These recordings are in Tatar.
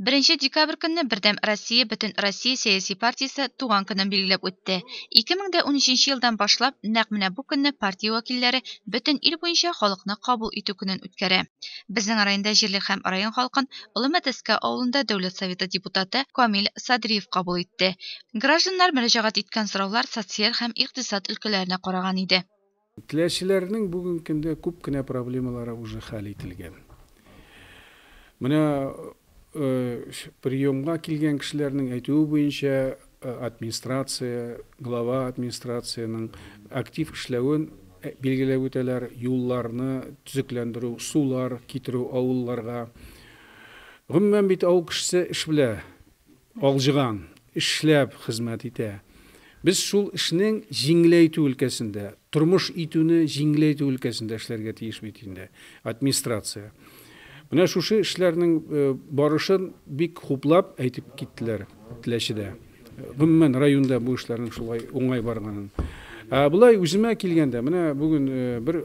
1 декабрь көнне Бердәм Россия Бөтен Россия сәяси партиясе туган көнен билгеләп үтте. 2013 елдан башлап нәкъ менә бу көнне партия вәкилләре бөтен ил буенча халыкны кабул итү көнен үткәрә. Безнең районда җирлек һәм район халкын Олы Мәтәскә авылында Дәүләт Советы депутаты Камил Садриев кабул итте. Гражданнар мөрәҗәгать иткән сораулар социаль һәм икътисад өлкәләренә караган иде. Теләшчеләрнең бүгенге көндә күп кенә проблемалары уже хәл ителгән. Менә приемга килгән кешеләрнең әйтүе буенча администрация, глава администрацияның актив эшләвен билгеләп үтәләр, юлларны төзекләндерү, сулар китерү авылларга. Гомумән бит авыл кешесе эш белә, алҗыган, эшләп хезмәт итә. Без шул эшнең җиңеләйтү өлкәсендә, тормыш итүне җиңеләйтү өлкәсендә эшләргә тиеш бит инде администрация. Менә шушы эшләрнең барышын бик хуплап әйтеп киттеләр Теләчедә. Гомумән районда бу эшләрнең шулай уңай барганын. Булай үземә килгәндә, менә бүген бер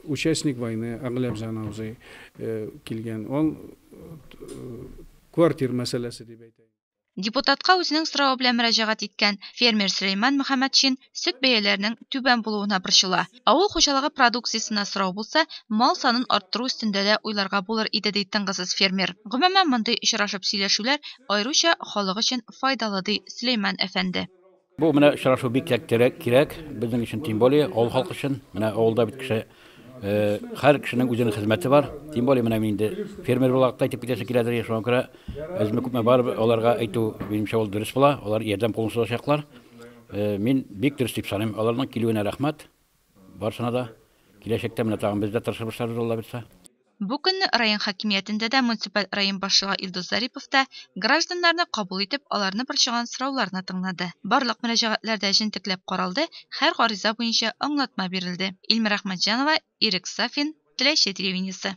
участник войны Агләб Жанаузый килгән. Ул квартира мәсьәләсе дип әйтә. Депутатка үзенең соравы белән мөрәҗәгать иткән фермер Сөләйман Мөхәммәтшин сөт бәяләренең түбән булуына борчыла. Авыл хуҗалыгы продукциясенә сорау булса, мал санын арттыру өстендә дә уйларга булыр иде ди тынгысыз фермер. Гомумән мондый очрашып сөйләшүләр аеруча халык өчен файдалы ди Сөләйман әфәнде. Бу менә очрашу бик кирәк, безнең өчен тем более авыл халкы өчен. Менә авылда бит кеше һәр кешенең үзенең хезмәте бар. Тем более менә инде фермер булакта әйтеп китәсе киләдер, шуңа күрә үземне күпме бар аларга әйтү минемчә ул дөрес була. Алар ярдәм кулын сузачаклар. Мин бик дөрес дип саныйм. Аларның килүенә рәхмәт. Барсына да киләчәктә менә тагын бездә тырышып эшләр алла бирсә. Бу көнне район хакимиятендә дә муниципаль район башлыгы Илдус Зарипов та гражданнарны кабул итеп, аларны борчыган сорауларны тыңлады. Барлык мөрәҗәгатьләрдә җентекләп каралды, һәр гариза буенча аңлатма бирелде. Илмир Әхмәтҗанова, Ирек Сафин, Теләче телевидениесе.